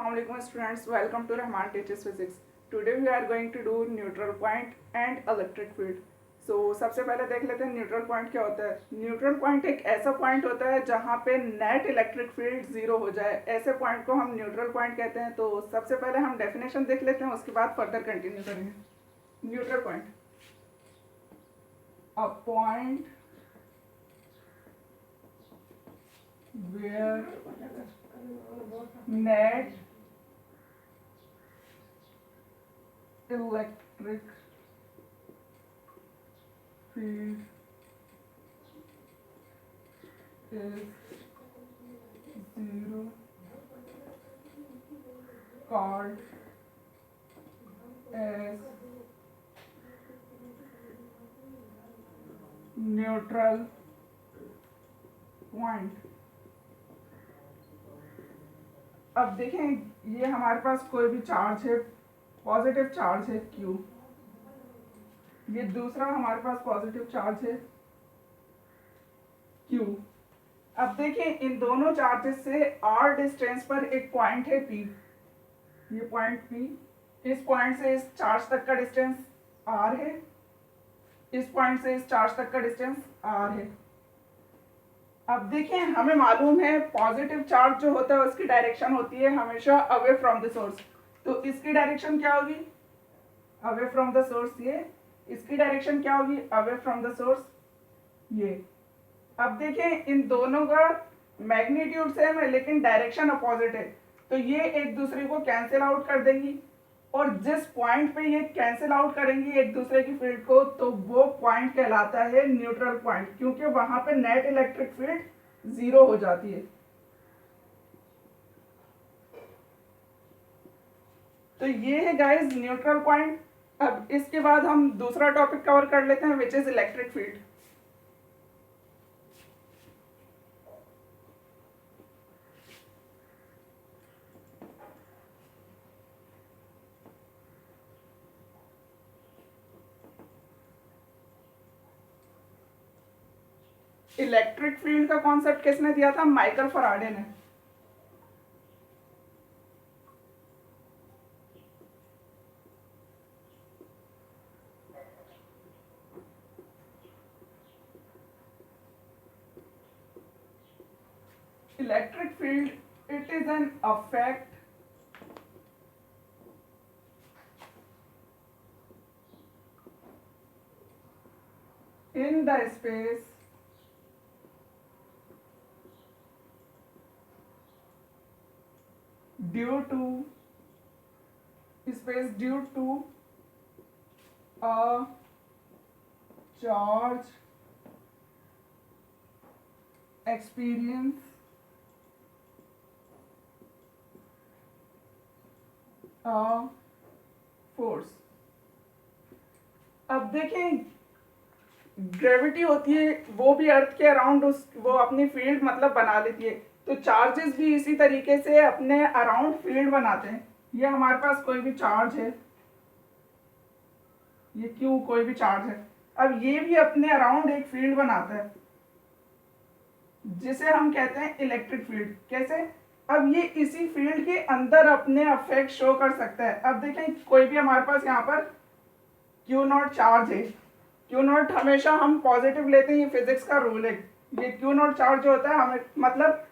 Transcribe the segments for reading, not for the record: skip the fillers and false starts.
Assalamualaikum students, welcome to Rahman Teaches Physics. Today we are going to do neutral point and electric field. So सबसे पहले देख लेते हैं neutral point क्या होता है. न्यूट्रल पॉइंट एक ऐसा पॉइंट होता है जहाँ पे नेट इलेक्ट्रिक फील्ड जीरो हो जाए. ऐसे पॉइंट को हम न्यूट्रल पॉइंट कहते हैं. तो सबसे पहले हम डेफिनेशन देख लेते हैं, उसके बाद फर्दर कंटिन्यू करेंगे. Neutral point, a point where net electric field is zero, called as neutral point. अब देखें, ये हमारे पास कोई भी चार्ज है, पॉजिटिव चार्ज है Q. ये दूसरा हमारे पास पॉजिटिव चार्ज है Q. अब देखें, इन दोनों चार्जेस से r डिस्टेंस पर एक पॉइंट है P. ये पॉइंट P, इस पॉइंट से इस चार्ज तक का डिस्टेंस r है, इस पॉइंट से इस चार्ज तक का डिस्टेंस r है. अब देखिए, हमें मालूम है पॉजिटिव चार्ज जो होता है उसकी डायरेक्शन होती है हमेशा अवे फ्रॉम द सोर्स. तो इसकी डायरेक्शन क्या होगी? Away from the source. ये इसकी डायरेक्शन क्या होगी? Away from the source. ये अब देखें, इन दोनों का मैग्नीट्यूड सेम है लेकिन डायरेक्शन अपोजिट है. तो ये एक दूसरे को कैंसिल आउट कर देंगी, और जिस पॉइंट पे ये कैंसिल आउट करेंगी एक दूसरे की फील्ड को, तो वो पॉइंट कहलाता है न्यूट्रल पॉइंट, क्योंकि वहां पे नेट इलेक्ट्रिक फील्ड जीरो हो जाती है. तो ये है गाइस न्यूट्रल पॉइंट. अब इसके बाद हम दूसरा टॉपिक कवर कर लेते हैं, which is electric field. Electric field का कॉन्सेप्ट किसने दिया था? माइकल फराडे ने. Electric field, it is an affect in the space due to a charge experience a force. अब देखें, ग्रेविटी होती है वो भी अर्थ के अराउंड वो अपनी फील्ड मतलब बना लेती है. तो चार्जेस भी इसी तरीके से अपने अराउंड फील्ड बनाते हैं. ये हमारे पास कोई भी चार्ज है, ये क्यू कोई भी चार्ज है. अब ये भी अपने अराउंड एक फील्ड बनाता है जिसे हम कहते हैं इलेक्ट्रिक फील्ड. कैसे? अब ये इसी फील्ड के अंदर अपने अफेक्ट शो कर सकता है. अब देखें, कोई भी हमारे पास यहाँ पर क्यू नॉट चार्ज है. क्यू नॉट हमेशा हम पॉजिटिव लेते हैं, ये फिजिक्स का रूल है. ये क्यू नॉट चार्ज जो होता है हमें मतलब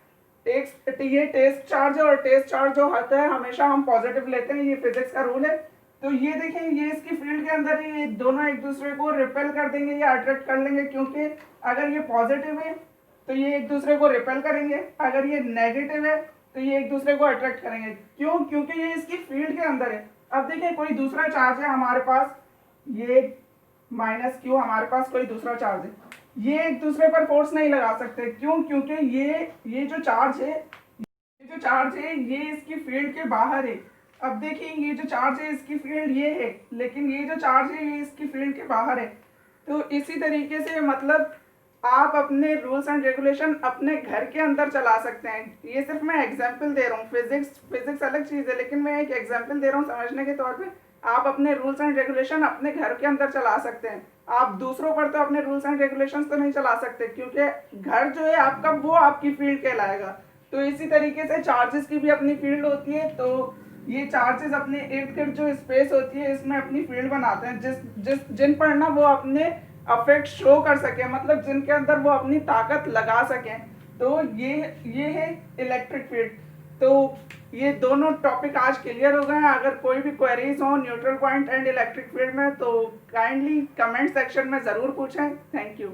ये टेस्ट चार्ज और टेस्ट चार्ज जो होता है हमेशा हम पॉजिटिव लेते हैं, ये फिजिक्स का रूल है. तो ये देखें, ये इसकी फील्ड के अंदर है, ये दोनों एक दूसरे को रिपेल कर देंगे या अट्रैक्ट कर लेंगे, क्योंकि अगर ये पॉजिटिव है तो ये एक दूसरे को रिपेल करेंगे, अगर ये नेगेटिव है तो ये एक दूसरे को अट्रैक्ट करेंगे. क्यों? क्योंकि ये इसकी फील्ड के अंदर है. अब देखिए, कोई दूसरा चार्ज है हमारे पास, ये माइनस क्यू हमारे पास कोई दूसरा चार्ज है, ये एक दूसरे पर फोर्स नहीं लगा सकते. क्यों? क्योंकि ये जो चार्ज है ये इसकी फील्ड के बाहर है. अब देखिए, ये जो चार्ज है इसकी फील्ड ये है, लेकिन ये जो चार्ज है ये इसकी फील्ड के बाहर है. तो इसी तरीके से मतलब आप अपने रूल्स एंड रेगुलेशन अपने घर के अंदर चला सकते हैं. ये सिर्फ मैं एग्जाम्पल दे रहा हूँ, फिजिक्स अलग चीज़ है, लेकिन मैं एक एग्जाम्पल दे रहा हूँ समझने के तौर पे. आप अपने रूल्स एंड रेगुलेशन अपने घर के अंदर चला सकते हैं. आप दूसरों पर तो अपने रूल्स एंड रेगुलेशंस तो नहीं चला सकते, क्योंकि घर जो है आपका वो आपकी फील्ड कहलाएगा. तो इसी तरीके से चार्जेस की भी अपनी फील्ड होती है। तो ये चार्जेस अपने इर्द गिर्द जो स्पेस होती है इसमें अपनी फील्ड बनाते हैं, जिन पर ना वो अपने अफेक्ट शो कर सके, मतलब जिनके अंदर वो अपनी ताकत लगा सकें। तो ये है इलेक्ट्रिक फील्ड। तो ये दोनों टॉपिक आज क्लियर हो गए हैं। अगर कोई भी क्वेरीज हो neutral point and electric field में तो काइंडली कमेंट सेक्शन में ज़रूर पूछें। Thank you.